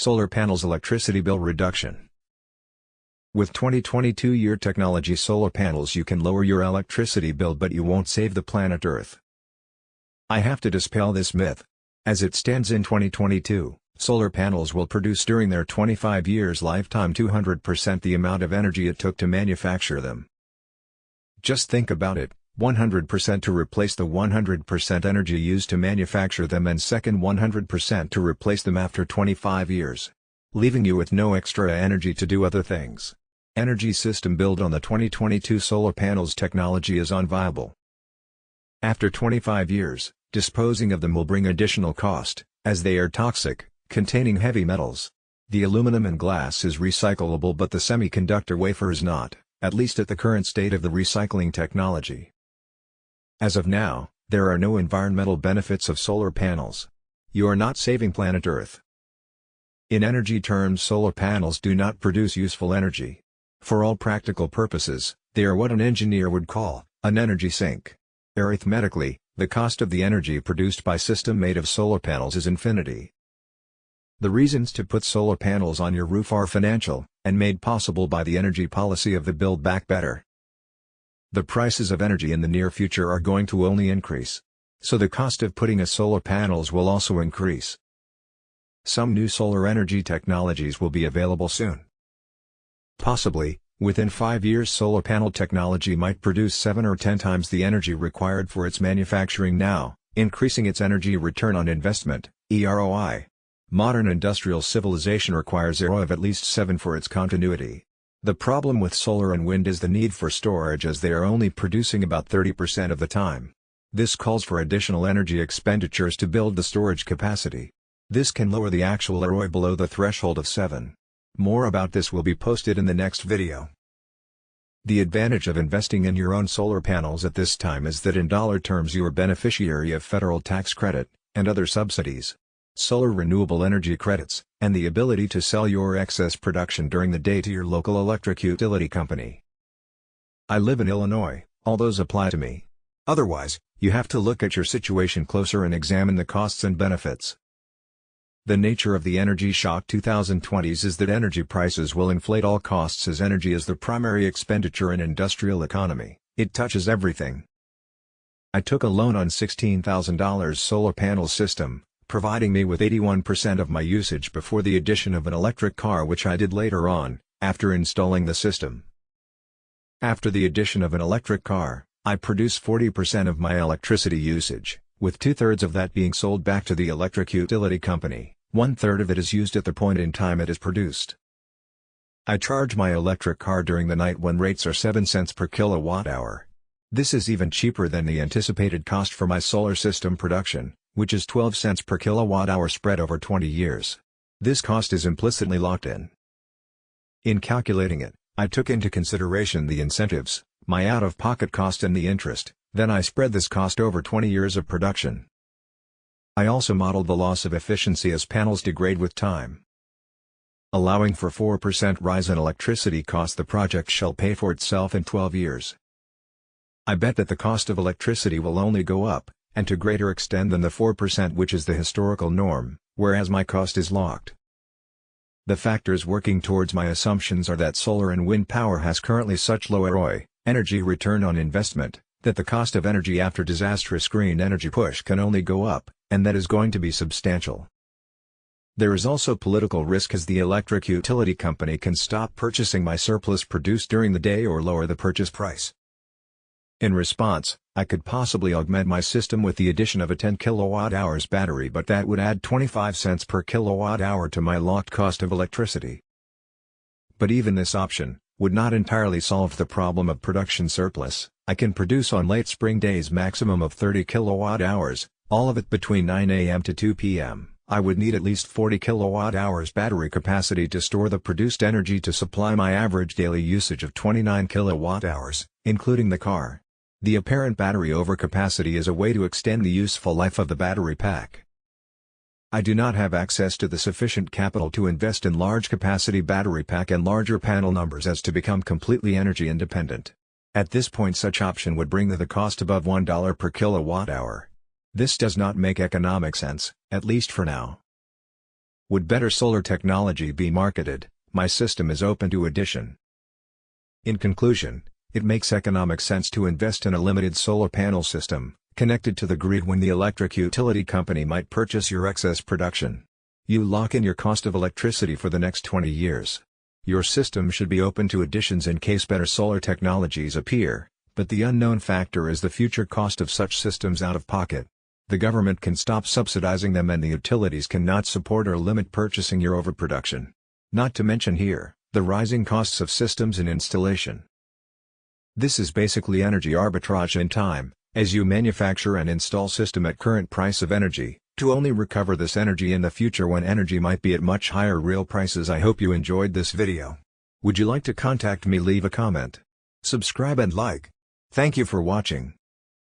Solar panels electricity bill reduction. With 2022 year technology solar panels you can lower your electricity bill but you won't save the planet Earth. I have to dispel this myth. As it stands in 2022, solar panels will produce during their 25 years lifetime 200% the amount of energy it took to manufacture them. Just think about it, 100% to replace the 100% energy used to manufacture them and second 100% to replace them after 25 years. Leaving you with no extra energy to do other things. Energy system built on the 2022 solar panels technology is unviable. After 25 years, disposing of them will bring additional cost, as they are toxic, containing heavy metals. The aluminum and glass is recyclable but the semiconductor wafer is not, at least at the current state of the recycling technology. As of now, there are no environmental benefits of solar panels. You are not saving planet Earth. In energy terms, solar panels do not produce useful energy. For all practical purposes, they are what an engineer would call an energy sink. Arithmetically, the cost of the energy produced by system made of solar panels is infinity. The reasons to put solar panels on your roof are financial, and made possible by the energy policy of the Build Back Better. The prices of energy in the near future are going to only increase. So the cost of putting a solar panels will also increase. Some new solar energy technologies will be available soon. Possibly, within 5 years solar panel technology might produce 7 or 10 times the energy required for its manufacturing now, increasing its energy return on investment, EROI. Modern industrial civilization requires ROI of at least 7 for its continuity. The problem with solar and wind is the need for storage as they are only producing about 30% of the time. This calls for additional energy expenditures to build the storage capacity. This can lower the actual ROI below the threshold of 7. More about this will be posted in the next video. The advantage of investing in your own solar panels at this time is that in dollar terms you are beneficiary of federal tax credit, and other subsidies. Solar renewable energy credits, and the ability to sell your excess production during the day to your local electric utility company. I live in Illinois, all those apply to me. Otherwise, you have to look at your situation closer and examine the costs and benefits. The nature of the energy shock 2020s is that energy prices will inflate all costs as energy is the primary expenditure in industrial economy. It touches everything. I took a loan on $16,000 solar panel system, providing me with 81% of my usage before the addition of an electric car, which I did later on, after installing the system. After the addition of an electric car, I produce 40% of my electricity usage, with 2/3 of that being sold back to the electric utility company, 1/3 of it is used at the point in time it is produced. I charge my electric car during the night when rates are 7 cents per kilowatt hour. This is even cheaper than the anticipated cost for my solar system production, which is 12 cents per kilowatt-hour spread over 20 years. This cost is implicitly locked in. In calculating it, I took into consideration the incentives, my out-of-pocket cost and the interest, then I spread this cost over 20 years of production. I also modeled the loss of efficiency as panels degrade with time. Allowing for 4% rise in electricity cost, the project shall pay for itself in 12 years. I bet that the cost of electricity will only go up, and to greater extent than the 4% which is the historical norm, whereas my cost is locked. The factors working towards my assumptions are that solar and wind power has currently such low ROI, energy return on investment, that the cost of energy after disastrous green energy push can only go up, and that is going to be substantial. There is also political risk as the electric utility company can stop purchasing my surplus produced during the day or lower the purchase price. In response, I could possibly augment my system with the addition of a 10 kWh battery, but that would add 25 cents per kilowatt-hour to my locked cost of electricity. But even this option would not entirely solve the problem of production surplus. I can produce on late spring days maximum of 30 kWh, all of it between 9 a.m. to 2 p.m. I would need at least 40 kWh battery capacity to store the produced energy to supply my average daily usage of 29 kWh, including the car. The apparent battery overcapacity is a way to extend the useful life of the battery pack. I do not have access to the sufficient capital to invest in large capacity battery pack and larger panel numbers as to become completely energy independent. At this point such option would bring the cost above $1 per kilowatt hour. This does not make economic sense, at least for now. Would better solar technology be marketed, my system is open to addition. In conclusion, it makes economic sense to invest in a limited solar panel system, connected to the grid when the electric utility company might purchase your excess production. You lock in your cost of electricity for the next 20 years. Your system should be open to additions in case better solar technologies appear, but the unknown factor is the future cost of such systems out of pocket. The government can stop subsidizing them and the utilities cannot support or limit purchasing your overproduction. Not to mention here, the rising costs of systems and installation. This is basically energy arbitrage in time, as you manufacture and install system at current price of energy, to only recover this energy in the future when energy might be at much higher real prices. I hope you enjoyed this video. Would you like to contact me? Leave a comment. Subscribe and like. Thank you for watching.